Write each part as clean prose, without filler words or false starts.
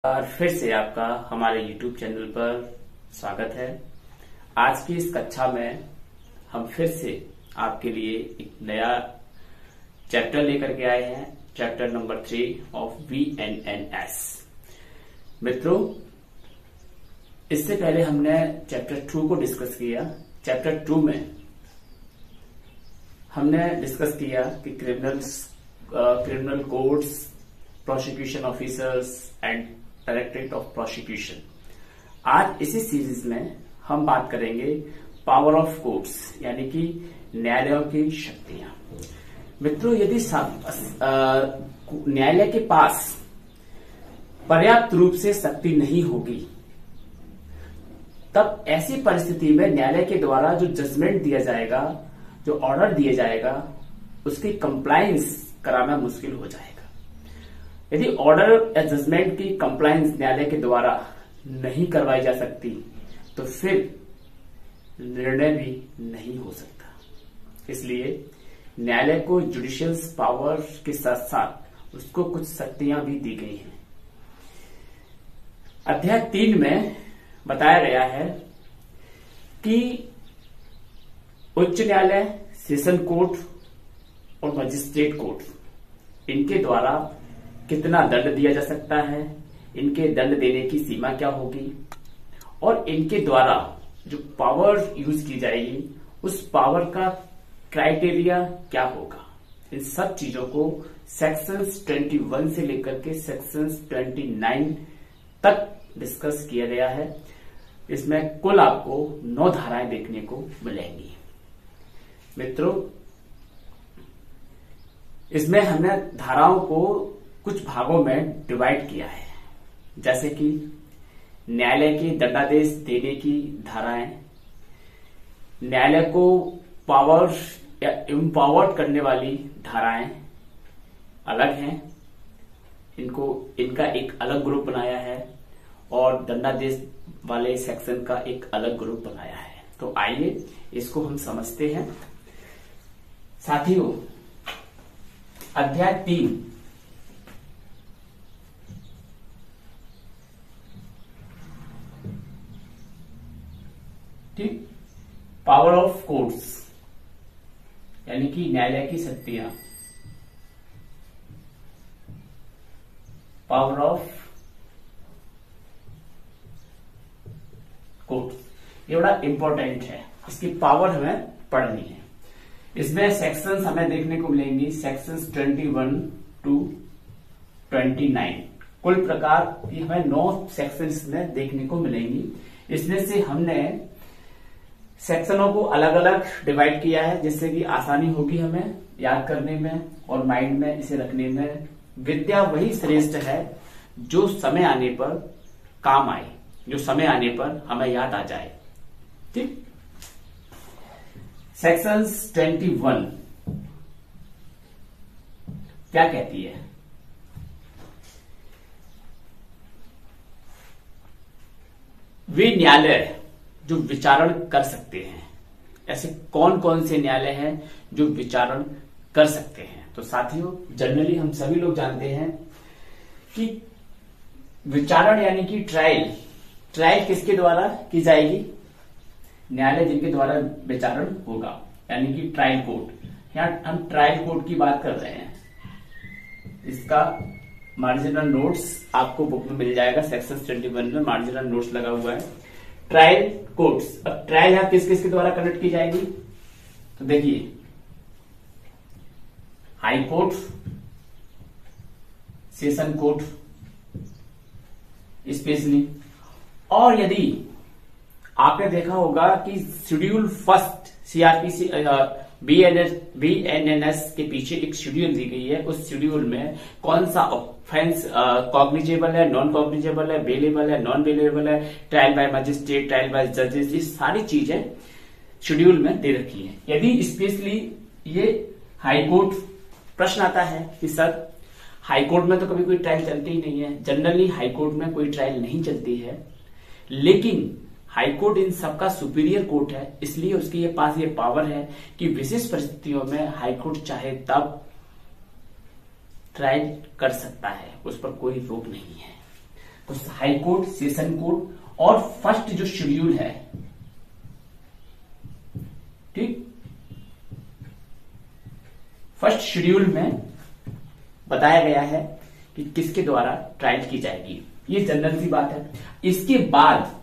और फिर से आपका हमारे YouTube चैनल पर स्वागत है। आज की इस कक्षा में हम फिर से आपके लिए एक नया चैप्टर लेकर के आए हैं, चैप्टर नंबर 3 ऑफ VNNS। मित्रों, इससे पहले हमने चैप्टर 2 को डिस्कस किया। चैप्टर 2 में हमने डिस्कस किया कि criminal codes, prosecution officers and directorate of prosecution. आज इसी सीरीज में हम बात करेंगे पावर ऑफ कोर्ट्स, यानी कि न्यायालयों की शक्तियां। मित्रों, यदि न्यायालय के पास पर्याप्त रूप से शक्ति नहीं होगी, तब ऐसी परिस्थिति में न्यायालय के द्वारा जो जजमेंट दिया जाएगा, जो ऑर्डर दिया जाएगा, उसकी कंप्लायंस कराना मुश्किल हो जाएगा। यदि ऑर्डर या जजमेंट की कंप्लायंस न्यायालय के द्वारा नहीं करवाई जा सकती, तो फिर निर्णय भी नहीं हो सकता। इसलिए न्यायालय को जुडिशियल पावर के साथ साथ उसको कुछ शक्तियां भी दी गई हैं। अध्याय 3 में बताया गया है कि उच्च न्यायालय, सेशन कोर्ट और मजिस्ट्रेट कोर्ट, इनके द्वारा कितना दंड दिया जा सकता है, इनके दंड देने की सीमा क्या होगी और इनके द्वारा जो पावर यूज की जाएगी उस पावर का क्राइटेरिया क्या होगा। इन सब चीजों को सेक्शंस 21 से लेकर के सेक्शंस 29 तक डिस्कस किया गया है। इसमें कुल आपको 9 धाराएं देखने को मिलेंगी। मित्रों, इसमें हमने धाराओं को कुछ भागों में डिवाइड किया है, जैसे कि न्यायालय के दंडादेश देने की धाराएं, न्यायालय को पावर या एम्पावर्ड करने वाली धाराएं अलग हैं, इनका एक अलग ग्रुप बनाया है, और दंडादेश वाले सेक्शन का एक अलग ग्रुप बनाया है। तो आइए इसको हम समझते हैं। साथियों, अध्याय 3 ठीक, पावर ऑफ कोर्ट्स, यानी कि न्यायालय की शक्तियां। पावर ऑफ कोर्ट्स ये बड़ा इंपॉर्टेंट है, इसकी पावर हमें पढ़नी है। इसमें सेक्शंस हमें देखने को मिलेंगी, सेक्शंस 21 to 29। कुल प्रकार ये हमें 9 सेक्शंस में देखने को मिलेंगी। इसमें से हमने सेक्शनों को अलग अलग डिवाइड किया है, जिससे कि आसानी होगी हमें याद करने में और माइंड में इसे रखने में। विद्या वही श्रेष्ठ है जो समय आने पर काम आए, जो समय आने पर हमें याद आ जाए। ठीक, सेक्शंस 21 क्या कहती है? वे न्यायालय जो विचारण कर सकते हैं, ऐसे कौन कौन से न्यायालय हैं जो विचारण कर सकते हैं? तो साथियों, जनरली हम सभी लोग जानते हैं कि विचारण यानी कि ट्रायल किसके द्वारा की जाएगी? न्यायालय जिनके द्वारा विचारण होगा, यानी कि ट्रायल कोर्ट। यहां हम ट्रायल कोर्ट की बात कर रहे हैं। इसका मार्जिनल नोट्स आपको बुक में मिल जाएगा, सेक्शन 21 में मार्जिनल नोट्स लगा हुआ है। ट्रायल कोर्ट्स, अब ट्रायल यहां किस किस के द्वारा कंडक्ट की जाएगी? तो देखिए, high court, session court specially, और यदि आपने देखा होगा कि शेड्यूल फर्स्ट सीआरपीसी VNNS के पीछे एक शेड्यूल दी गई है। उस शेड्यूल में कौन सा ऑफेंस कॉग्निजेबल है, नॉन कॉग्निजेबल है, बेलेबल है, नॉन बेलेबल है, trial by magistrate, trial by जजेस, ये सारी चीजें शेड्यूल में दे रखी है। यदि स्पेशली ये हाईकोर्ट प्रश्न आता है कि सर हाईकोर्ट में तो कभी कोई ट्रायल चलती ही नहीं है, जनरली हाईकोर्ट में कोई ट्रायल नहीं चलती है, लेकिन हाईकोर्ट इन सबका सुपीरियर कोर्ट है, इसलिए उसके पास ये पावर है कि विशेष परिस्थितियों में हाईकोर्ट चाहे तब ट्रायल कर सकता है, उस पर कोई रोक नहीं है। उस हाई कोर्ट, सेशन कोर्ट और फर्स्ट जो शेड्यूल है, ठीक, फर्स्ट शेड्यूल में बताया गया है कि किसके द्वारा ट्रायल की जाएगी। ये जनरल सी बात है। इसके बाद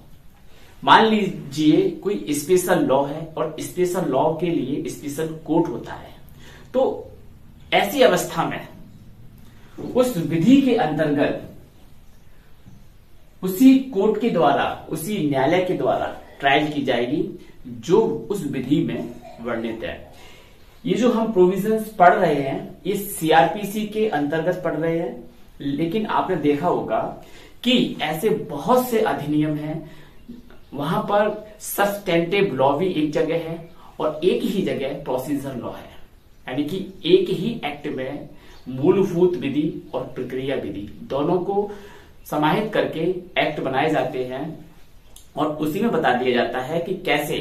मान लीजिए कोई स्पेशल लॉ है और स्पेशल लॉ के लिए स्पेशल कोर्ट होता है, तो ऐसी अवस्था में उस विधि के अंतर्गत उसी कोर्ट के द्वारा, उसी न्यायालय के द्वारा ट्रायल की जाएगी जो उस विधि में वर्णित है। ये जो हम प्रोविजंस पढ़ रहे हैं ये सीआरपीसी के अंतर्गत पढ़ रहे हैं, लेकिन आपने देखा होगा कि ऐसे बहुत से अधिनियम हैं, वहां पर सब्सटेंटिव लॉ भी एक जगह है और एक ही जगह प्रोसीजर लॉ है, यानी कि एक ही एक्ट में मूलभूत विधि और प्रक्रिया विधि दोनों को समाहित करके एक्ट बनाए जाते हैं और उसी में बता दिया जाता है कि कैसे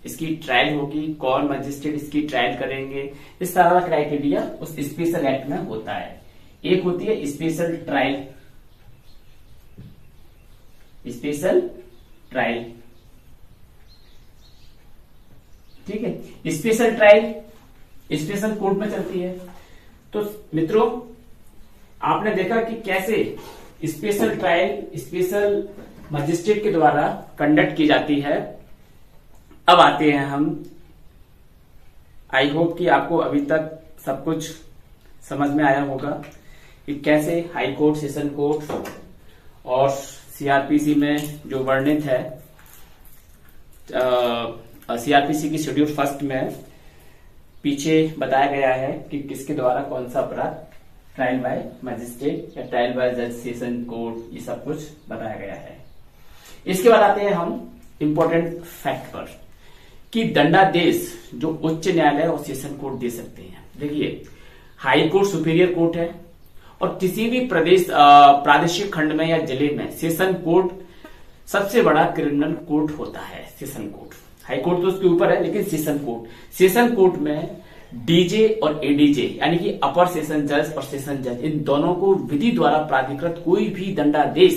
इसकी ट्रायल होगी, कौन मजिस्ट्रेट इसकी ट्रायल करेंगे। इस सारा क्राइटेरिया उस स्पेशल एक्ट में होता है। एक होती है स्पेशल ट्रायल, स्पेशल ट्रायल, ठीक है। स्पेशल ट्रायल स्पेशल कोर्ट में चलती है। तो मित्रों, आपने देखा कि कैसे स्पेशल ट्रायल स्पेशल मजिस्ट्रेट के द्वारा कंडक्ट की जाती है। अब आते हैं हम, आई होप कि आपको अभी तक सब कुछ समझ में आया होगा कि कैसे हाई कोर्ट, सेशन कोर्ट और सीआरपीसी में जो वर्णित है, सीआरपीसी की शेड्यूल फर्स्ट में पीछे बताया गया है कि किसके द्वारा कौन सा अपराध ट्रायल बाय मजिस्ट्रेट या ट्रायल बाय जज, सेशन कोर्ट, ये सब कुछ बताया गया है। इसके बाद आते हैं हम इंपॉर्टेंट फैक्ट पर कि दंडादेश जो उच्च न्यायालय और सेशन कोर्ट दे सकते हैं। देखिए, हाई कोर्ट सुपीरियर कोर्ट है और किसी भी प्रादेशिक खंड में या जिले में सेशन कोर्ट सबसे बड़ा क्रिमिनल कोर्ट होता है। सेशन कोर्ट, हाई कोर्ट तो उसके ऊपर है, लेकिन सेशन कोर्ट में डीजे और एडीजे यानी कि अपर सेशन जज और सेशन जज, इन दोनों को विधि द्वारा प्राधिकृत कोई भी दंडादेश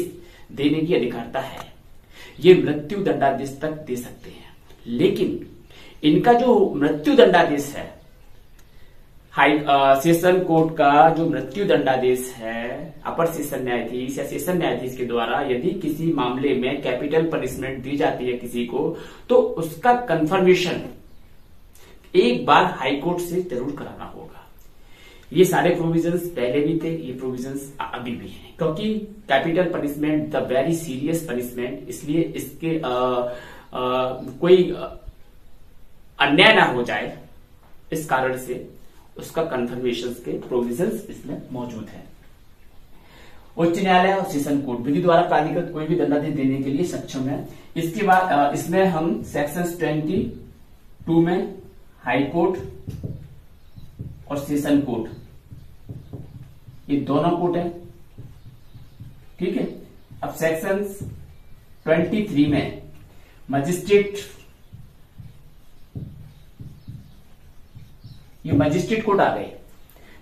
देने की अधिकारता है। ये मृत्यु दंडादेश तक दे सकते हैं, लेकिन इनका जो मृत्यु दंडादेश है, सेशन कोर्ट का जो मृत्यु दंडादेश है, अपर सेशन न्यायाधीश या सेशन न्यायाधीश के द्वारा यदि किसी मामले में कैपिटल पनिशमेंट दी जाती है किसी को, तो उसका कंफर्मेशन एक बार हाई कोर्ट से जरूर कराना होगा। ये सारे प्रोविजंस पहले भी थे, ये प्रोविजंस अभी भी हैं, क्योंकि capital punishment the very serious punishment, इसलिए इसके कोई अन्याय ना हो जाए, इस कारण से उसका कंफर्मेशन के प्रोविजंस इसमें मौजूद है। उच्च न्यायालय और सेशन कोर्ट विधि द्वारा प्राधिकृत कोई भी दंडादेश देने के लिए सक्षम है। इसके बाद इसमें हम सेक्शन 22 में हाई कोर्ट और सेशन कोर्ट, ये दोनों कोर्ट है, ठीक है। अब सेक्शन 23 में मजिस्ट्रेट, ये मजिस्ट्रेट कोर्ट आ गई।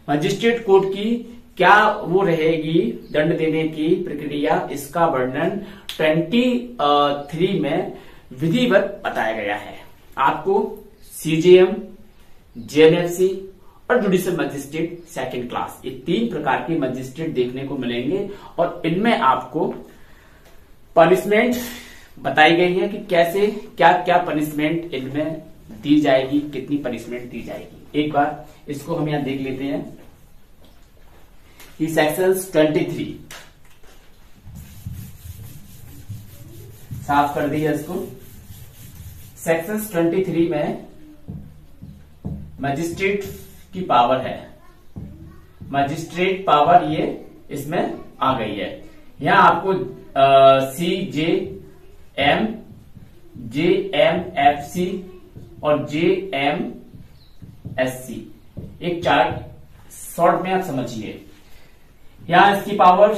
मजिस्ट्रेट कोर्ट की क्या वो रहेगी दंड देने की प्रक्रिया, इसका वर्णन 23 में विधिवत बताया गया है। आपको सीजेएम, जेएनएफसी और जुडिशियल मजिस्ट्रेट सेकंड क्लास, ये 3 प्रकार के मजिस्ट्रेट देखने को मिलेंगे और इनमें आपको पनिशमेंट बताई गई है कि कैसे क्या क्या पनिशमेंट इनमें दी जाएगी, कितनी पनिशमेंट दी जाएगी। एक बार इसको हम यहां देख लेते हैं कि सेक्शन 23 साफ कर दिया इसको। सेक्शन 23 में मजिस्ट्रेट की पावर है, मजिस्ट्रेट पावर ये इसमें आ गई है। यहां आपको CJM, JMFC और JMSC एक चार्ट शॉर्ट में आप समझिए। यहां इसकी पावर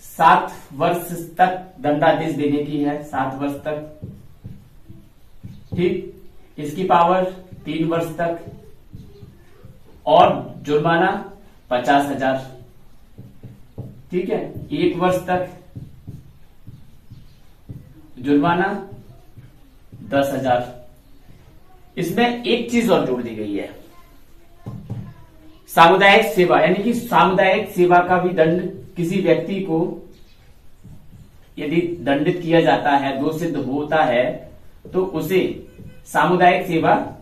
7 वर्ष तक दंडादेश देने की है, 7 वर्ष तक, ठीक। इसकी पावर 3 वर्ष तक और जुर्माना 50,000, ठीक है। 1 वर्ष तक जुर्माना 10,000। इसमें एक चीज और जोड़ दी गई है, सामुदायिक सेवा, यानी कि सामुदायिक सेवा का भी दंड किसी व्यक्ति को यदि दंडित किया जाता है, दोष सिद्ध होता है, तो उसे सामुदायिक सेवा,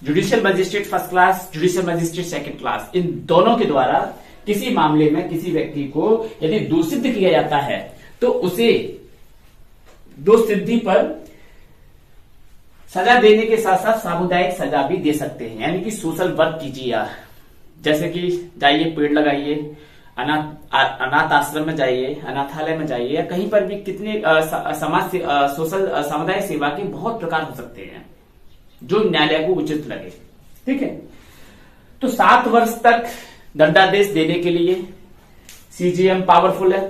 judicial magistrate first class, judicial magistrate second class, इन दोनों के द्वारा किसी मामले में किसी व्यक्ति को यदि दोष सिद्ध किया जाता है तो उसे दोष सिद्धि पर सजा देने के साथ साथ सामुदायिक सजा भी दे सकते हैं, यानी कि सोशल वर्क कीजिए आप। जैसे कि जाइए, पेड़ लगाइए, अनाथ आश्रम में जाइए, अनाथालय में जाइए, या कहीं पर भी कितने समाज से सोशल सामुदायिक सेवा के बहुत प्रकार हो सकते हैं जो न्यायालय को उचित लगे। ठीक है, तो 7 वर्ष तक दंडादेश देने के लिए सीजेएम पावरफुल है।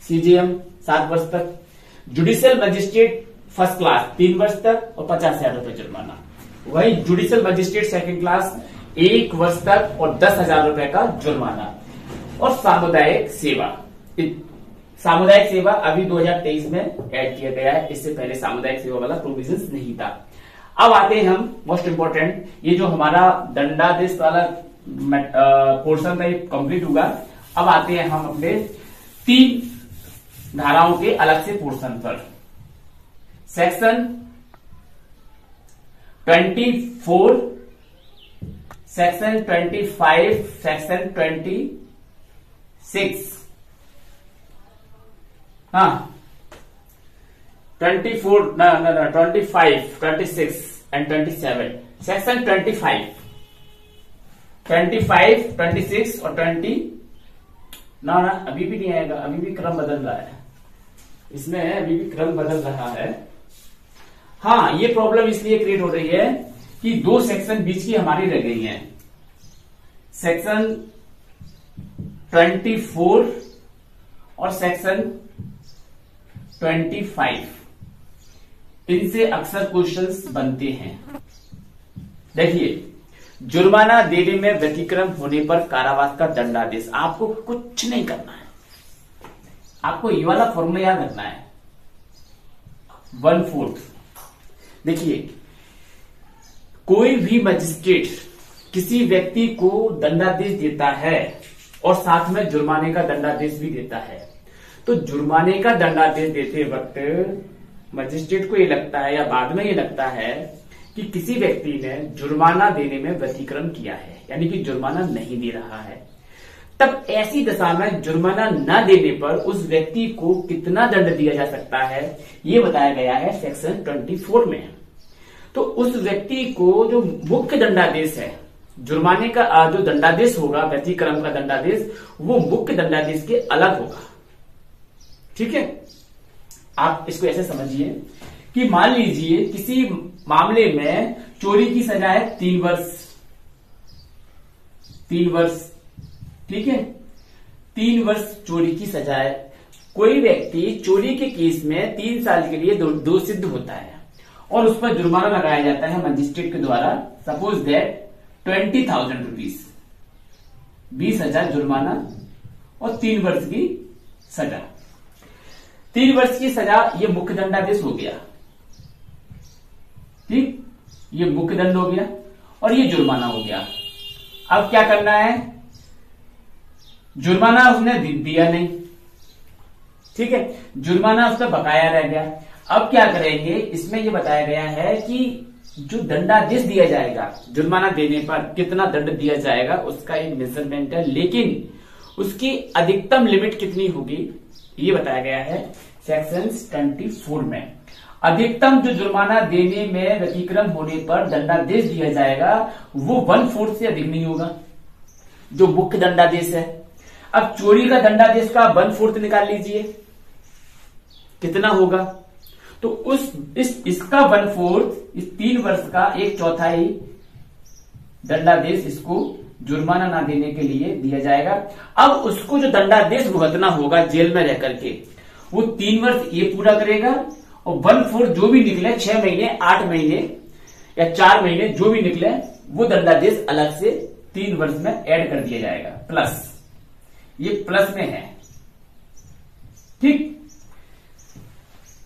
सीजेएम 7 वर्ष तक, जुडिशियल मजिस्ट्रेट फर्स्ट क्लास 3 वर्ष तक और 50,000 रुपए जुर्माना। वही जुडिशियल मजिस्ट्रेट सेकंड क्लास 1 वर्ष तक और 10,000 रुपए का जुर्माना। और सामुदायिक सेवा, सामुदायिक सेवा अभी 2023 में ऐड किया गया है, इससे पहले सामुदायिक सेवा वाला प्रोविजन नहीं था। अब आते हैं हम मोस्ट इंपोर्टेंट, ये जो हमारा दंडादेश वाला पोर्शन था ये कंप्लीट हुआ। अब आते हैं हम अपने 3 धाराओं के अलग से पोर्शन पर। सेक्शन 24, सेक्शन 25, सेक्शन 26, हाँ 24, 25, 26 एंड 27। सेक्शन 25, 26 और 20 ना अभी भी नहीं आएगा, अभी भी क्रम बदल रहा है, इसमें अभी भी क्रम बदल रहा है। हाँ, ये प्रॉब्लम इसलिए क्रिएट हो रही है कि 2 सेक्शन बीच की हमारी रह गई हैं। सेक्शन 24 और सेक्शन 25, इनसे अक्सर क्वेश्चंस बनते हैं। देखिए, जुर्माना देने में व्यतिक्रम होने पर कारावास का दंडादेश, आपको कुछ नहीं करना है, आपको ये वाला फॉर्मूला याद रखना है, 1/4। देखिए, कोई भी मजिस्ट्रेट किसी व्यक्ति को दंडादेश देता है और साथ में जुर्माने का दंडादेश भी देता है, तो जुर्माने का दंडादेश देते वक्त मजिस्ट्रेट को ये लगता है या बाद में ये लगता है कि किसी व्यक्ति ने जुर्माना देने में व्यतिक्रम किया है, यानी कि जुर्माना नहीं दे रहा है, तब ऐसी दशा में जुर्माना न देने पर उस व्यक्ति को कितना दंड दिया जा सकता है, ये बताया गया है सेक्शन 24 में। तो उस व्यक्ति को जो मुख्य दंडादेश है, जुर्माने का जो दंडादेश होगा, व्यतिक्रम का दंडादेश, वो मुख्य दंडादेश के अलग होगा। ठीक है, आप इसको ऐसे समझिए कि मान लीजिए किसी मामले में चोरी की सजा है 3 वर्ष, 3 वर्ष, ठीक है, 3 वर्ष चोरी की सजा है। कोई व्यक्ति चोरी के केस में 3 साल के लिए दोष सिद्ध होता है और उस पर जुर्माना लगाया जाता है मजिस्ट्रेट के द्वारा, सपोज दैट 20,000 रुपीज, 20,000 जुर्माना और 3 वर्ष की सजा। 3 वर्ष की सजा, ये मुख्य दंडादेश हो गया, ठीक, ये मुख्य दंड हो गया और ये जुर्माना हो गया। अब क्या करना है, जुर्माना उसने दिया नहीं, ठीक है, जुर्माना उसका बकाया रह गया। अब क्या करेंगे, इसमें ये बताया गया है कि जो दंडादेश दिया जाएगा, जुर्माना देने पर कितना दंड दिया जाएगा उसका एक मेजरमेंट है, लेकिन उसकी अधिकतम लिमिट कितनी होगी ये बताया गया है सेक्शन 24 में। अधिकतम जो जुर्माना देने में व्यतिक्रम होने पर दंडादेश दिया जाएगा वो 1/4 से अधिक नहीं होगा, जो मुख्य दंडादेश है। अब चोरी का दंडादेश का 1/4 निकाल लीजिए, कितना होगा, तो इसका 1/4, इस 3 वर्ष का 1/4 दंडादेश इसको जुर्माना ना देने के लिए दिया जाएगा। अब उसको जो दंडादेश भुगतना होगा जेल में रह करके, वो 3 वर्ष ये पूरा करेगा और 1/4 जो भी निकले, 6 महीने, 8 महीने या 4 महीने जो भी निकले, वो दंडादेश अलग से 3 वर्ष में ऐड कर दिया जाएगा, प्लस, ये प्लस में है, ठीक।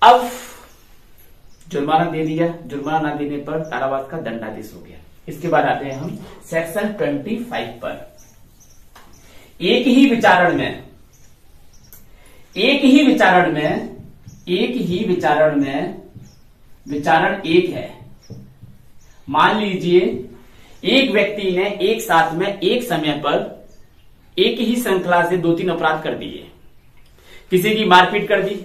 अब जुर्माना दे दिया, जुर्माना ना देने पर कारावास का दंडादेश हो गया। इसके बाद आते हैं हम सेक्शन 25 पर। एक ही विचारण में विचारण एक है। मान लीजिए एक व्यक्ति ने एक साथ में एक समय पर एक ही श्रृंखला से 2-3 अपराध कर दिए। किसी की मारपीट कर दी,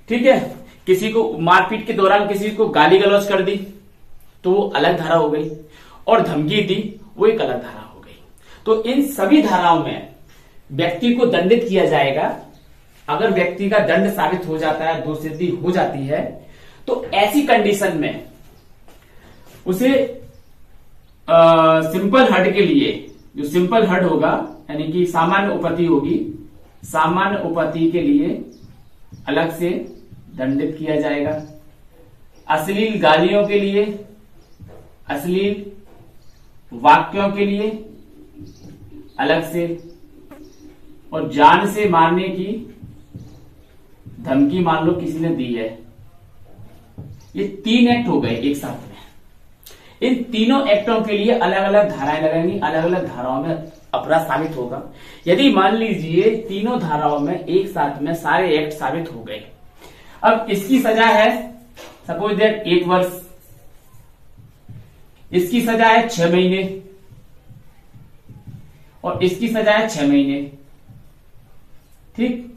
ठीक है, किसी को मारपीट के दौरान किसी को गाली गलौज कर दी तो वो अलग धारा हो गई, और धमकी दी वो एक अलग धारा हो गई। तो इन सभी धाराओं में व्यक्ति को दंडित किया जाएगा। अगर व्यक्ति का दंड साबित हो जाता है, दोषसिद्धि हो जाती है, तो ऐसी कंडीशन में उसे सिंपल हर्ट के लिए, जो सिंपल हर्ट होगा यानी कि सामान्य उपपत्ति होगी, सामान्य उपपत्ति के लिए अलग से दंडित किया जाएगा। अश्लील गालियों के लिए, अश्लील वाक्यों के लिए अलग से, और जान से मारने की धमकी मान लो किसी ने दी है। ये 3 एक्ट हो गए एक साथ में। इन तीनों एक्टों के लिए अलग अलग धाराएं लगाएंगी, अलग अलग धाराओं में अपराध साबित होगा। यदि मान लीजिए तीनों धाराओं में एक साथ में सारे एक्ट साबित हो गए, अब इसकी सजा है सपोज दैट 1 वर्ष, इसकी सजा है 6 महीने, और इसकी सजा है 6 महीने। ठीक,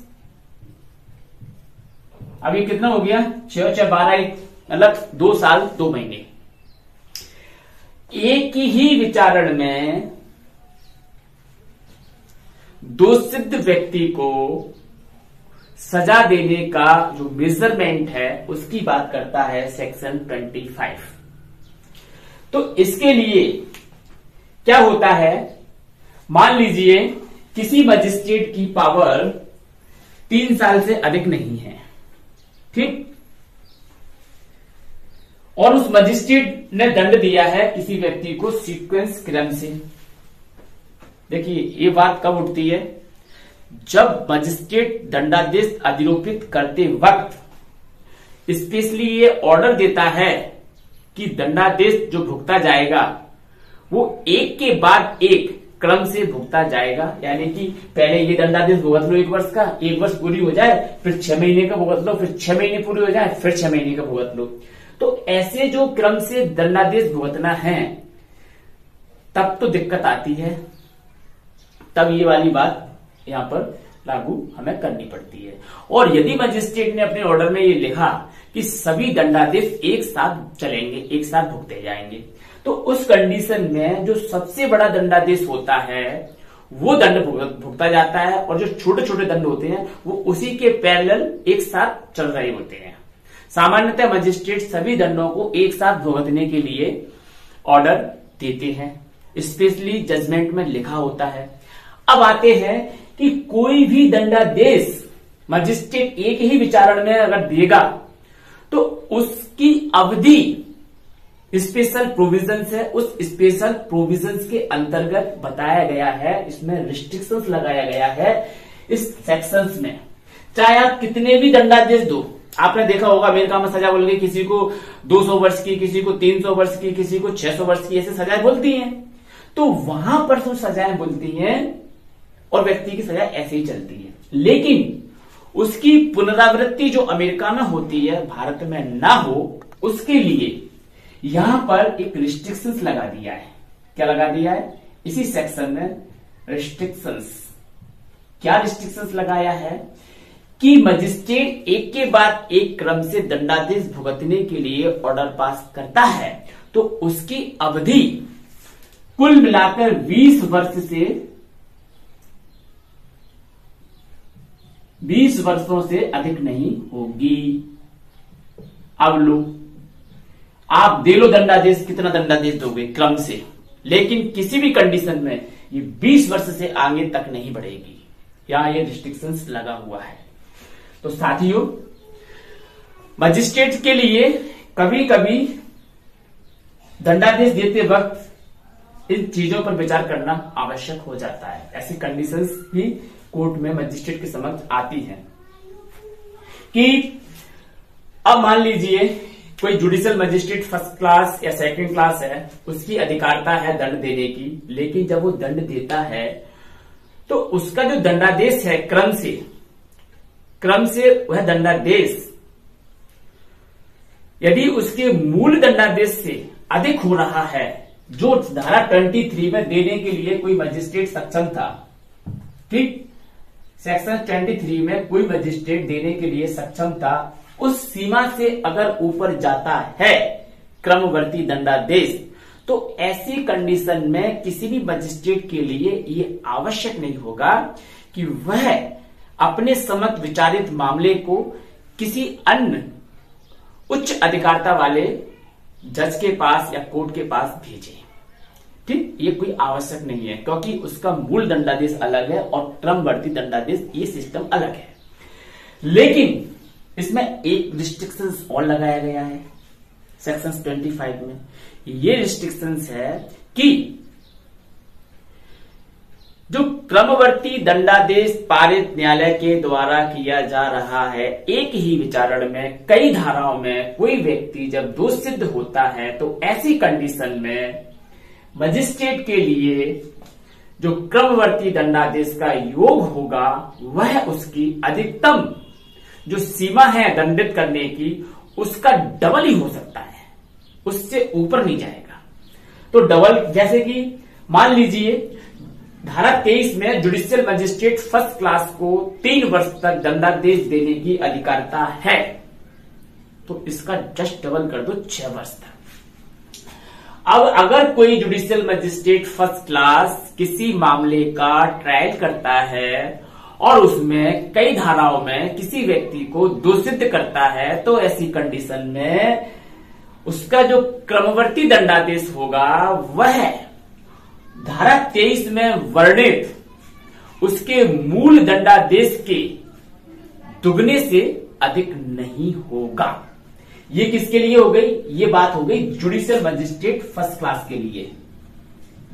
अभी कितना हो गया, 6 6 12, मतलब 2 साल 2 महीने। एक ही विचारण में दोषसिद्ध व्यक्ति को सजा देने का जो मेजरमेंट है उसकी बात करता है सेक्शन 25। तो इसके लिए क्या होता है, मान लीजिए किसी मजिस्ट्रेट की पावर 3 साल से अधिक नहीं है, ठीक, और उस मजिस्ट्रेट ने दंड दिया है किसी व्यक्ति को सीक्वेंस क्राइम से। देखिए ये बात कब उठती है, जब मजिस्ट्रेट दंडादेश अधिरोपित करते वक्त स्पेशली ये ऑर्डर देता है कि दंडादेश जो भुगता जाएगा वो एक के बाद एक क्रम से भुगता जाएगा। यानी कि पहले ये दंडादेश भुगत लो 1 वर्ष का, 1 वर्ष पूरी हो जाए, फिर 6 महीने का भुगत लो, फिर 6 महीने पूरे हो जाए, फिर 6 महीने का भुगत लो। तो ऐसे जो क्रम से दंडादेश भुगतना है तब तो दिक्कत आती है, तब ये वाली बात यहां पर लागू हमें करनी पड़ती है। और यदि मजिस्ट्रेट ने अपने ऑर्डर में ये लिखा कि सभी दंडादेश एक साथ चलेंगे, एक साथ भुगते जाएंगे, तो उस कंडीशन में जो सबसे बड़ा दंडादेश होता है वो दंड भुगता जाता है, और जो छोटे छोटे दंड होते हैं वो उसी के पैरेलल एक साथ चल रहे होते हैं। सामान्यतः मजिस्ट्रेट सभी दंडों को एक साथ भुगतने के लिए ऑर्डर देते हैं, स्पेशली जजमेंट में लिखा होता है। अब आते हैं कि कोई भी दंडादेश मजिस्ट्रेट एक ही विचारण में अगर देगा तो उसकी अवधि स्पेशल प्रोविजंस है, उस स्पेशल प्रोविजंस के अंतर्गत बताया गया है, इसमें रिस्ट्रिक्शंस लगाया गया है इस सेक्शंस में। चाहे आप कितने भी दंडादेश दो, आपने देखा होगा अमेरिका में सजा बोल गई किसी को 200 वर्ष की, किसी को 300 वर्ष की, किसी को 600 वर्ष की, ऐसे सजाएं बोलती हैं। तो वहां पर तो सजाएं बोलती हैं और व्यक्ति की सजा ऐसे ही चलती है, लेकिन उसकी पुनरावृत्ति जो अमेरिका में होती है भारत में ना हो, उसके लिए यहां पर एक रिस्ट्रिक्शंस लगा दिया है। क्या लगा दिया है इसी सेक्शन में, रिस्ट्रिक्शंस। क्या रिस्ट्रिक्शंस लगाया है कि मजिस्ट्रेट एक के बाद एक क्रम से दंडादेश भुगतने के लिए ऑर्डर पास करता है तो उसकी अवधि कुल मिलाकर 20 वर्ष से 20 वर्षों से अधिक नहीं होगी। अब लो, आप दे लो दंडादेश, कितना दंडादेश दोगे क्रम से, लेकिन किसी भी कंडीशन में ये 20 वर्ष से आगे तक नहीं बढ़ेगी। यहां ये रिस्ट्रिक्शंस लगा हुआ है। तो साथियों, मजिस्ट्रेट के लिए कभी कभी दंडादेश देते वक्त इन चीजों पर विचार करना आवश्यक हो जाता है। ऐसी कंडीशंस भी कोर्ट में मजिस्ट्रेट के समक्ष आती हैं कि अब मान लीजिए कोई जुडिशियल मजिस्ट्रेट फर्स्ट क्लास या सेकंड क्लास है, उसकी अधिकारता है दंड देने की, लेकिन जब वो दंड देता है तो उसका जो दंडादेश है क्रम से वह दंडादेश यदि उसके मूल दंडादेश से अधिक हो रहा है, जो धारा 23 में देने के लिए कोई मजिस्ट्रेट सक्षम था, ठीक, सेक्शन 23 में कोई मजिस्ट्रेट देने के लिए सक्षम था, उस सीमा से अगर ऊपर जाता है क्रमवर्ती दंडादेश, तो ऐसी कंडीशन में किसी भी मजिस्ट्रेट के लिए ये आवश्यक नहीं होगा कि वह अपने समक्ष विचारित मामले को किसी अन्य उच्च अधिकारता वाले जज के पास या कोर्ट के पास भेजे। ठीक, ये कोई आवश्यक नहीं है, क्योंकि उसका मूल दंडादेश अलग है और क्रमवर्ती दंडादेश ये सिस्टम अलग है। लेकिन इसमें एक रिस्ट्रिक्शंस और लगाया गया है सेक्शन 25 में। ये रिस्ट्रिक्शंस है कि जो क्रमवर्ती दंडादेश पारित न्यायालय के द्वारा किया जा रहा है, एक ही विचारण में कई धाराओं में कोई व्यक्ति जब दोष सिद्ध होता है, तो ऐसी कंडीशन में मजिस्ट्रेट के लिए जो क्रमवर्ती दंडादेश का योग होगा, वह उसकी अधिकतम जो सीमा है दंडित करने की, उसका डबल ही हो सकता है, उससे ऊपर नहीं जाएगा। तो डबल, जैसे कि मान लीजिए धारा 23 में जुडिशियल मजिस्ट्रेट फर्स्ट क्लास को 3 वर्ष तक दंडादेश देने की अधिकारता है, तो इसका जस्ट डबल कर दो 6 वर्ष तक। अब अगर कोई जुडिशियल मजिस्ट्रेट फर्स्ट क्लास किसी मामले का ट्रायल करता है और उसमें कई धाराओं में किसी व्यक्ति को दोषित करता है, तो ऐसी कंडीशन में उसका जो क्रमवर्ती दंडादेश होगा, वह धारा 23 में वर्णित उसके मूल दंडादेश के दुगने से अधिक नहीं होगा। ये किसके लिए हो गई? ये बात हो गई जुडिशियल मजिस्ट्रेट फर्स्ट क्लास के लिए,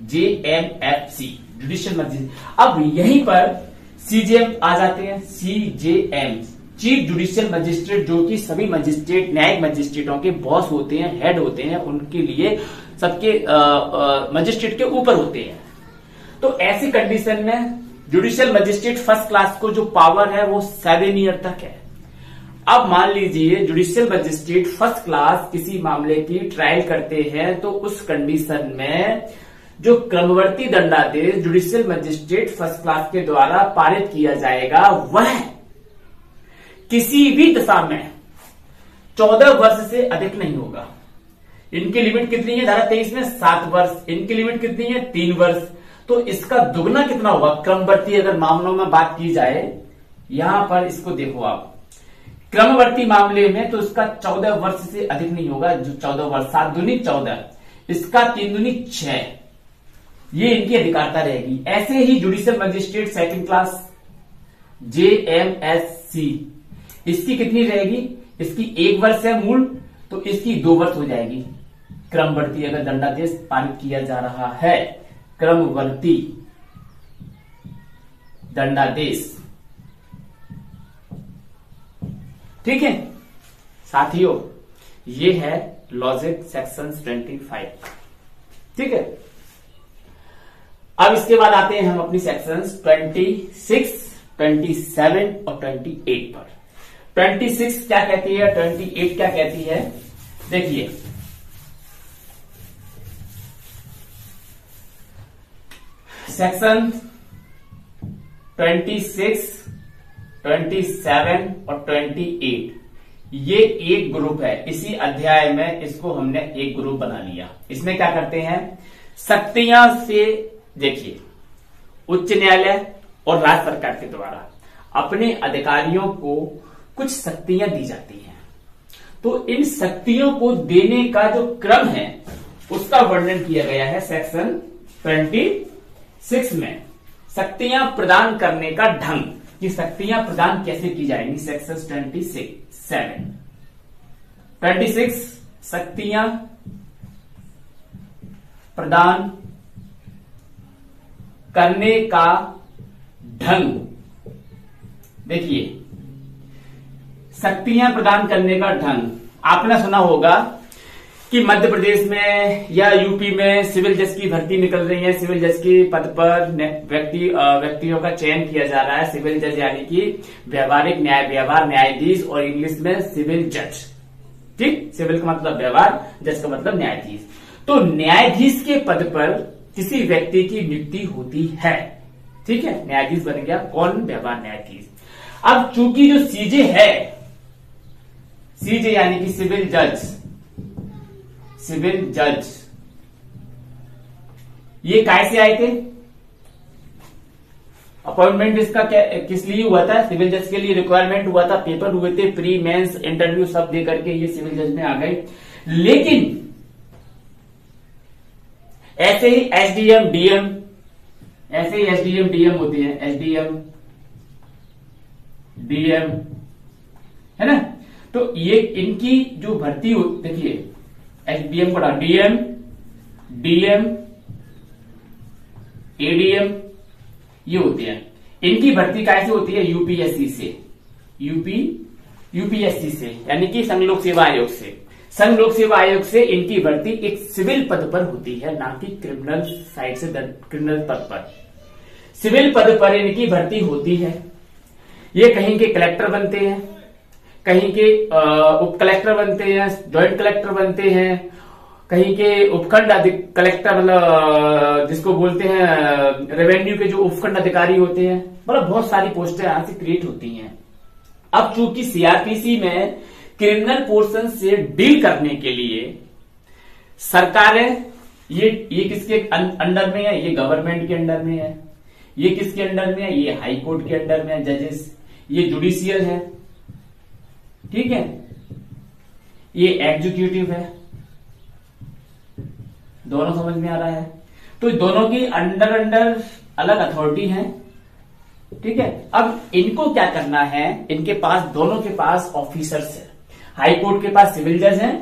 JMFC, जुडिशियल मजिस्ट्रेट। अब यहीं पर CJM आ जाते हैं। CJM, चीफ जुडिशियल मजिस्ट्रेट, जो कि सभी मजिस्ट्रेट, न्यायिक मजिस्ट्रेटों के बॉस होते हैं, हेड होते हैं, उनके लिए सबके मजिस्ट्रेट के ऊपर होते हैं। तो ऐसी कंडीशन में जुडिशियल मजिस्ट्रेट फर्स्ट क्लास को जो पावर है वो 7 ईयर तक है। अब मान लीजिए जुडिशियल मजिस्ट्रेट फर्स्ट क्लास किसी मामले की ट्रायल करते हैं, तो उस कंडीशन में जो क्रमवर्ती दंडादेश जुडिशियल मजिस्ट्रेट फर्स्ट क्लास के द्वारा पारित किया जाएगा, वह किसी भी दशा में 14 वर्ष से अधिक नहीं होगा। इनकी लिमिट कितनी है धारा 23 में? 7 वर्ष। इनकी लिमिट कितनी है? 3 वर्ष। तो इसका दुगना कितना होगा क्रमवर्ती अगर मामलों में बात की जाए? यहां पर इसको देखो आप, क्रमवर्ती मामले में तो इसका 14 वर्ष से अधिक नहीं होगा। जो 14 वर्ष, 7 दूनी 14, इसका 3 दूनी 6, ये इनकी अधिकारता रहेगी। ऐसे ही judicial magistrate second class JMSC, इसकी कितनी रहेगी? इसकी 1 वर्ष है मूल, तो इसकी 2 वर्ष हो जाएगी। क्रमवर्ती अगर दंडादेश पारित किया जा रहा है, क्रमवर्ती दंडादेश, ठीक है साथियों, ये है लॉजिक सेक्शन 25, ठीक है। अब इसके बाद आते हैं हम अपनी सेक्शंस 26, 27 और 28 पर। 26 क्या कहती है, 28 क्या कहती है? देखिए, सेक्शन 26, 27 और 28 ये एक ग्रुप है। इसी अध्याय में इसको हमने एक ग्रुप बना लिया। इसमें क्या करते हैं? शक्तियां से, देखिए, उच्च न्यायालय और राज्य सरकार के द्वारा अपने अधिकारियों को कुछ शक्तियां दी जाती हैं। तो इन शक्तियों को देने का जो क्रम है उसका वर्णन किया गया है सेक्शन 26 में। शक्तियां प्रदान करने का ढंग, कि शक्तियां प्रदान कैसे की जाएंगी, सेक्शन 26 शक्तियां प्रदान करने का ढंग। देखिए, शक्तियां प्रदान करने का ढंग। आपने सुना होगा कि मध्य प्रदेश में या यूपी में सिविल जज की भर्ती निकल रही है। सिविल जज के पद पर व्यक्तियों का चयन किया जा रहा है। सिविल जज यानी कि व्यवहार न्यायाधीश और इंग्लिश में सिविल जज। ठीक, सिविल का मतलब व्यवहार, जज का मतलब न्यायाधीश। तो न्यायाधीश के पद पर किसी व्यक्ति की नियुक्ति होती है। ठीक है, न्यायाधीश बन गया कौन? व्यवहार न्यायाधीश। अब चूंकि जो सीजे है, सीजे यानी कि सिविल जज, सिविल जज ये कैसे आए थे? अपॉइंटमेंट इसका किस लिए हुआ था? सिविल जज के लिए रिक्वायरमेंट हुआ था, पेपर हुए थे, प्री मेंस इंटरव्यू सब दे करके ये सिविल जज में आ गए। लेकिन ऐसे ही एसडीएम डीएम, ऐसे ही एसडीएम डीएम होते हैं, एसडीएम डीएम, है ना। तो ये इनकी जो भर्ती हो, देखिए एसडीएम पढ़ा, डीएम, डीएम, एडीएम ये होते हैं। इनकी भर्ती कैसे होती है? यूपीएससी से, यूपीएससी से यानी कि संघ लोक सेवा आयोग से। संघ लोक सेवा आयोग से इनकी भर्ती एक सिविल पद पर होती है, ना कि क्रिमिनल साइड से क्रिमिनल पद पर। सिविल पद पर इनकी भर्ती होती है। ये कहीं के कलेक्टर बनते हैं, कहीं के उप कलेक्टर बनते हैं, ज्वाइंट कलेक्टर बनते हैं, कहीं के उपखंड कलेक्टर, मतलब जिसको बोलते हैं रेवेन्यू के जो उपखंड अधिकारी होते हैं। मतलब बहुत सारी पोस्टें यहां से क्रिएट होती हैं। अब चूंकि सीआरपीसी में क्रिमिनल पोर्शन से डील करने के लिए सरकारें, ये किसके अंडर में है? ये गवर्नमेंट के अंडर में है। ये किसके अंडर में है? ये हाई कोर्ट के अंडर में है, जजेस। ये जुडिशियल है, ठीक है, ये एग्जीक्यूटिव है। दोनों समझ में आ रहा है? तो दोनों की अंडर अलग अथॉरिटी है, ठीक है। अब इनको क्या करना है? इनके पास, दोनों के पास ऑफिसर्स है। हाई कोर्ट के पास सिविल जज हैं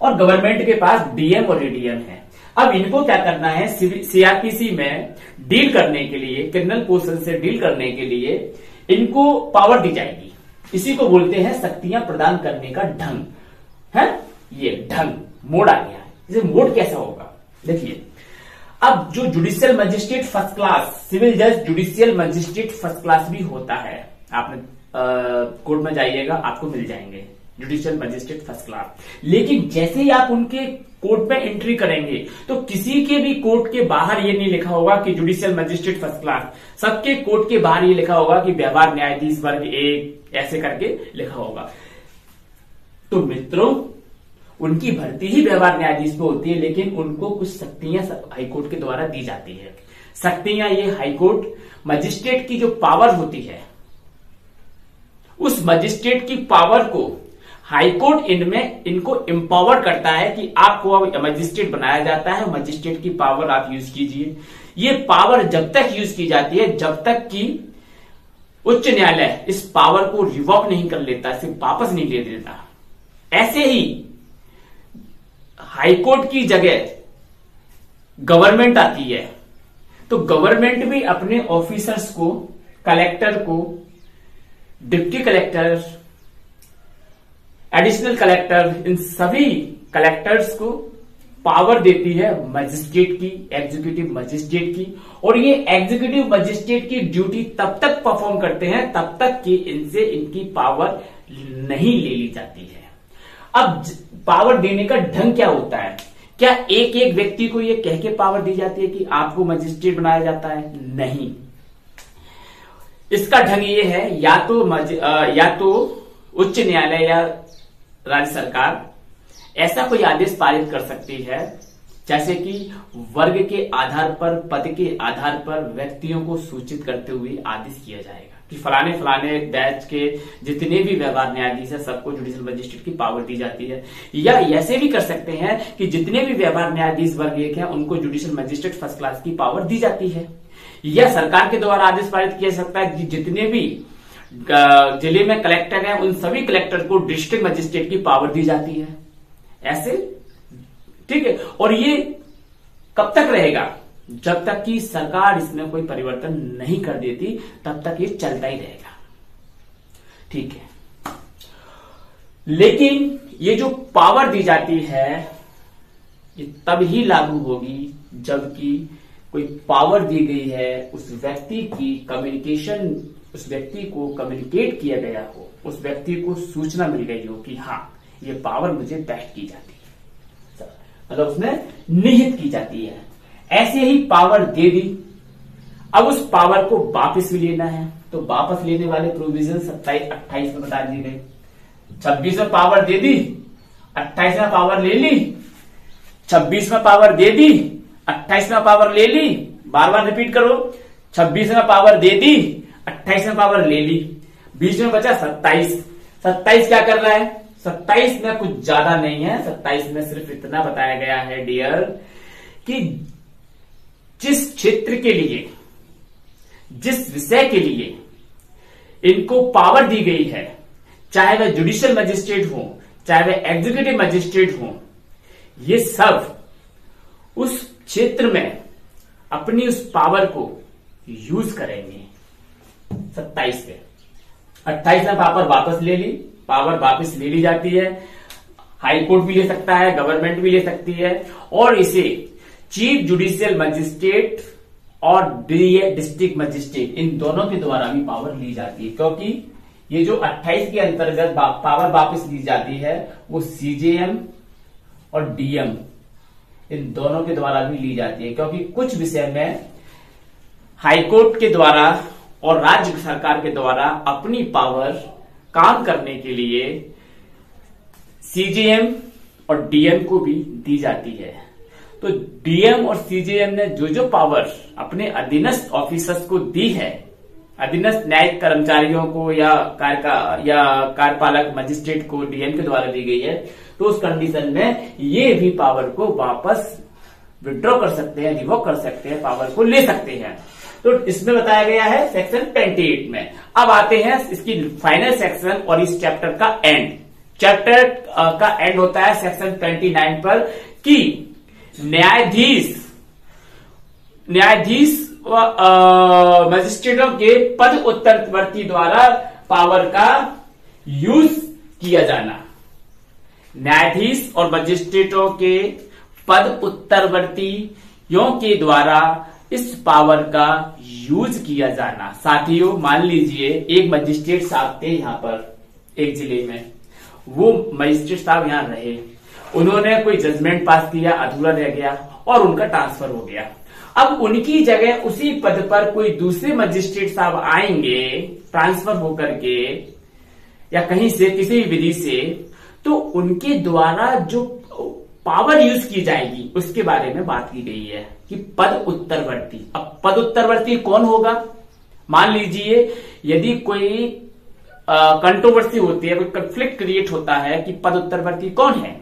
और गवर्नमेंट के पास डीएम और एडीएम है। अब इनको क्या करना है? सीआरपीसी में डील करने के लिए, क्रिमिनल पोर्शन से डील करने के लिए इनको पावर दी जाएगी। इसी को बोलते हैं शक्तियां प्रदान करने का ढंग, है ये ढंग। मोड आ गया। इसे मोड कैसा होगा? देखिए, अब जो judicial magistrate first class, civil जज जुडिशियल मजिस्ट्रेट फर्स्ट क्लास भी होता है। आपने कोर्ट में जाइएगा, आपको मिल जाएंगे जुडिशियल मजिस्ट्रेट फर्स्ट क्लास। लेकिन जैसे ही आप उनके कोर्ट में एंट्री करेंगे तो किसी के भी कोर्ट के बाहर ये नहीं लिखा होगा कि जुडिशियल मजिस्ट्रेट फर्स्ट क्लास। सबके कोर्ट के बाहर ये लिखा होगा कि व्यवहार न्यायाधीश वर्ग 1, ऐसे करके लिखा होगा। तो मित्रों, उनकी भर्ती ही व्यवहार न्यायाधीश पे होती है, लेकिन उनको कुछ शक्तियां हाईकोर्ट के द्वारा दी जाती है। शक्तियां ये हाईकोर्ट मजिस्ट्रेट की जो पावर होती है, उस मजिस्ट्रेट की पावर को हाईकोर्ट इनको एम्पावर करता है कि आपको अब मजिस्ट्रेट बनाया जाता है। मजिस्ट्रेट की पावर आप यूज कीजिए। ये पावर जब तक यूज की जाती है जब तक कि उच्च न्यायालय इस पावर को रिवॉक नहीं कर लेता, इसे वापस नहीं ले देता। ऐसे ही हाईकोर्ट की जगह गवर्नमेंट आती है, तो गवर्नमेंट भी अपने ऑफिसर्स को, कलेक्टर को, डिप्टी कलेक्टर, एडिशनल कलेक्टर, इन सभी कलेक्टर्स को पावर देती है मजिस्ट्रेट की, एग्जीक्यूटिव मजिस्ट्रेट की। और ये एग्जीक्यूटिव मजिस्ट्रेट की ड्यूटी तब तक परफॉर्म करते हैं तब तक कि इनसे इनकी पावर नहीं ले ली जाती है। अब पावर देने का ढंग क्या होता है? क्या एक एक व्यक्ति को ये कह के पावर दी जाती है कि आपको मजिस्ट्रेट बनाया जाता है? नहीं। इसका ढंग ये है, या तो उच्च न्यायालय या राज्य सरकार ऐसा कोई आदेश पारित कर सकती है, जैसे कि वर्ग के आधार पर, पद के आधार पर व्यक्तियों को सूचित करते हुए आदेश किया जाएगा कि फलाने फलाने बैच के जितने भी व्यवहार न्यायाधीश है सबको जुडिशियल मजिस्ट्रेट की पावर दी जाती है। या ऐसे भी कर सकते हैं कि जितने भी व्यवहार न्यायाधीश वर्ग 1 है उनको जुडिशियल मजिस्ट्रेट फर्स्ट क्लास की पावर दी जाती है। या सरकार के द्वारा आदेश पारित किया सकता है कि जितने भी जिले में कलेक्टर हैं उन सभी कलेक्टर को डिस्ट्रिक्ट मजिस्ट्रेट की पावर दी जाती है। ऐसे, ठीक है। और ये कब तक रहेगा? जब तक कि सरकार इसमें कोई परिवर्तन नहीं कर देती तब तक ये चलता ही रहेगा, ठीक है। लेकिन ये जो पावर दी जाती है ये तब ही लागू होगी जबकि कोई पावर दी गई है उस व्यक्ति की कम्युनिकेशन, उस व्यक्ति को कम्युनिकेट किया गया हो, उस व्यक्ति को सूचना मिल गई हो कि हाँ ये पावर मुझे बैक की जाती है, मतलब उसमें निहित की जाती है। ऐसे ही पावर दे दी, अब उस पावर को वापस भी लेना है, तो वापस लेने वाले प्रोविजन 27-28 में बता दिए गए। 26 में पावर दे दी, 28 में पावर ले ली, 26 में पावर दे दी, 28 में पावर ले ली, बार बार रिपीट करो, 26 में पावर दे दी, 28 में पावर ले ली, बीच में बचा 27। 27 क्या कर रहा है? 27 में कुछ ज्यादा नहीं है, 27 में सिर्फ इतना बताया गया है डियर कि जिस क्षेत्र के लिए, जिस विषय के लिए इनको पावर दी गई है, चाहे वह जुडिशियल मजिस्ट्रेट हो, चाहे वह एग्जीक्यूटिव मजिस्ट्रेट हो, ये सब उस क्षेत्र में अपनी उस पावर को यूज करेंगे। 27 पे 28 में पावर वापस ले ली, पावर वापस ले ली जाती है, हाई कोर्ट भी ले सकता है, गवर्नमेंट भी ले सकती है, और इसे चीफ जुडिशियल मजिस्ट्रेट और डिस्ट्रिक्ट मजिस्ट्रेट इन दोनों के द्वारा भी पावर ली जाती है, क्योंकि ये जो 28 के अंतर्गत पावर वापस ली जाती है वो सीजेएम और डीएम इन दोनों के द्वारा भी ली जाती है, क्योंकि कुछ विषय में हाईकोर्ट के द्वारा और राज्य सरकार के द्वारा अपनी पावर काम करने के लिए सीजेएम और डीएम को भी दी जाती है। तो डीएम और सीजेएम ने जो जो पावर अपने अधीनस्थ ऑफिसर्स को दी है, अधीनस्थ न्यायिक कर्मचारियों को या कार्यपालक मजिस्ट्रेट को डीएम के द्वारा दी गई है, तो उस कंडीशन में ये भी पावर को वापस विड्रॉ कर सकते हैं, रिवोक कर सकते हैं, पावर को ले सकते हैं। तो इसमें बताया गया है सेक्शन 28 में। अब आते हैं इसकी फाइनल सेक्शन और इस चैप्टर का एंड। चैप्टर का एंड होता है सेक्शन 29 पर कि न्यायाधीश मजिस्ट्रेटों के पद उत्तरवर्ती द्वारा पावर का यूज किया जाना। न्यायाधीश और मजिस्ट्रेटों के पद उत्तरवर्तियों के द्वारा इस पावर का यूज किया जाना। साथियों, मान लीजिए एक मजिस्ट्रेट साहब थे यहाँ पर एक जिले में, वो मजिस्ट्रेट साहब यहाँ रहे, उन्होंने कोई जजमेंट पास किया, अधूरा रह गया और उनका ट्रांसफर हो गया। अब उनकी जगह उसी पद पर कोई दूसरे मजिस्ट्रेट साहब आएंगे ट्रांसफर होकर के या कहीं से किसी भी विधि से, तो उनके द्वारा जो पावर यूज की जाएगी उसके बारे में बात की गई है कि पद उत्तरवर्ती। अब पद उत्तरवर्ती कौन होगा? मान लीजिए यदि कोई कंट्रोवर्सी होती है, कोई कंफ्लिक्ट क्रिएट होता है कि पद उत्तरवर्ती कौन है,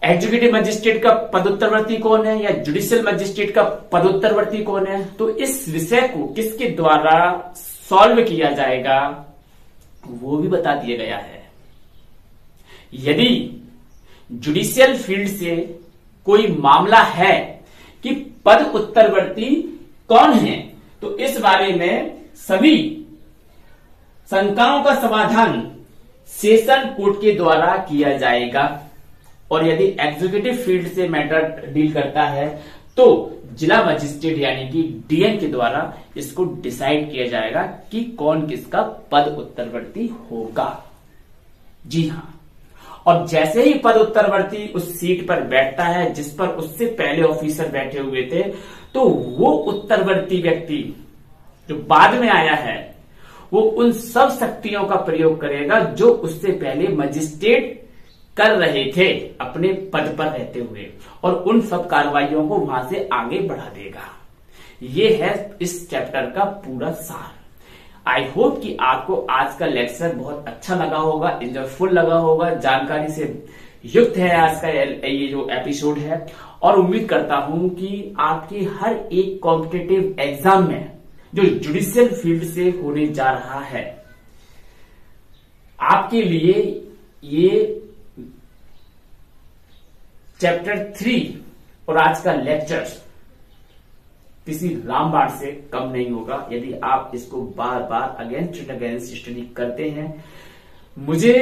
एग्जीक्यूटिव मजिस्ट्रेट का पद उत्तरवर्ती कौन है या जुडिशियल मजिस्ट्रेट का पद उत्तरवर्ती कौन है, तो इस विषय को किसके द्वारा सॉल्व किया जाएगा वो भी बता दिया गया है। यदि जुडिशियल फील्ड से कोई मामला है कि पद उत्तरवर्ती कौन है, तो इस बारे में सभी शंकाओं का समाधान सेशन कोर्ट के द्वारा किया जाएगा। और यदि एग्जीक्यूटिव फील्ड से मैटर डील करता है तो जिला मजिस्ट्रेट यानी कि डीएम के द्वारा इसको डिसाइड किया जाएगा कि कौन किसका पद उत्तरवर्ती होगा। जी हां, और जैसे ही पद उत्तरवर्ती उस सीट पर बैठता है जिस पर उससे पहले ऑफिसर बैठे हुए थे, तो वो उत्तरवर्ती व्यक्ति जो बाद में आया है वो उन सब शक्तियों का प्रयोग करेगा जो उससे पहले मजिस्ट्रेट कर रहे थे अपने पद पर रहते हुए, और उन सब कार्रवाइयों को वहां से आगे बढ़ा देगा। ये है इस चैप्टर का पूरा सार। आई होप कि आपको आज का लेक्चर बहुत अच्छा लगा होगा, एंजॉयफुल लगा होगा, जानकारी से युक्त है आज का ये जो एपिसोड है। और उम्मीद करता हूं कि आपके हर एक कॉम्पिटिटिव एग्जाम में जो जुडिशियल फील्ड से होने जा रहा है, आपके लिए ये चैप्टर 3 और आज का लेक्चर किसी रामबाण से कम नहीं होगा। यदि आप इसको बार बार अगेंस्ट स्टडी करते हैं मुझे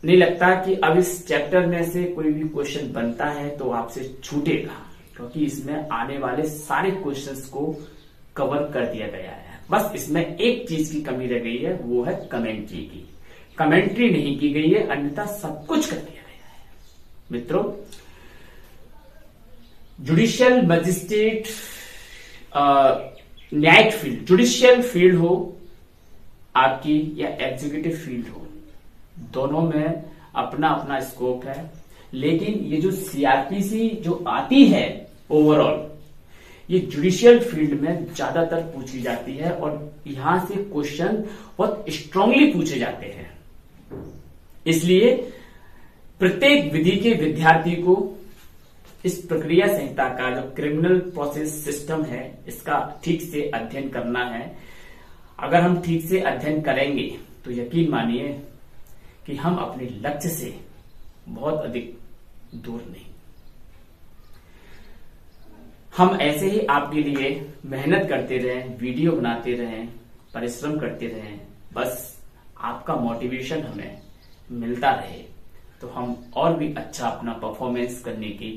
नहीं लगता कि अब इस चैप्टर में से कोई भी क्वेश्चन बनता है तो आपसे छूटेगा, क्योंकि इसमें आने वाले सारे क्वेश्चंस को कवर कर दिया गया है। बस इसमें एक चीज की कमी रह गई है, वो है कमेंट्री की। कमेंट्री नहीं की गई है, अन्यथा सब कुछ कर दिया गया है। मित्रों, जुडिशियल मजिस्ट्रेट, न्यायिक फील्ड, जुडिशियल फील्ड हो आपकी या एग्जीक्यूटिव फील्ड हो, दोनों में अपना अपना स्कोप है। लेकिन ये जो सीआरपीसी जो आती है ओवरऑल, ये जुडिशियल फील्ड में ज्यादातर पूछी जाती है और यहां से क्वेश्चन बहुत स्ट्रांगली पूछे जाते हैं। इसलिए प्रत्येक विधि के विद्यार्थी को इस प्रक्रिया संहिता का जो क्रिमिनल प्रोसेस सिस्टम है, इसका ठीक से अध्ययन करना है। अगर हम ठीक से अध्ययन करेंगे तो यकीन मानिए कि हम अपने लक्ष्य से बहुत अधिक दूर नहीं। हम ऐसे ही आपके लिए मेहनत करते रहें, वीडियो बनाते रहें, परिश्रम करते रहें, बस आपका मोटिवेशन हमें मिलता रहे तो हम और भी अच्छा अपना परफॉर्मेंस करने की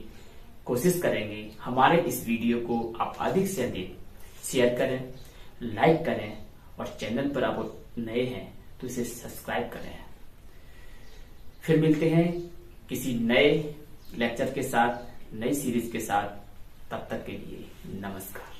कोशिश करेंगे। हमारे इस वीडियो को आप अधिक से अधिक शेयर करें, लाइक करें और चैनल पर आप नए हैं तो इसे सब्सक्राइब करें। फिर मिलते हैं किसी नए लेक्चर के साथ, नई सीरीज के साथ। तब तक के लिए नमस्कार।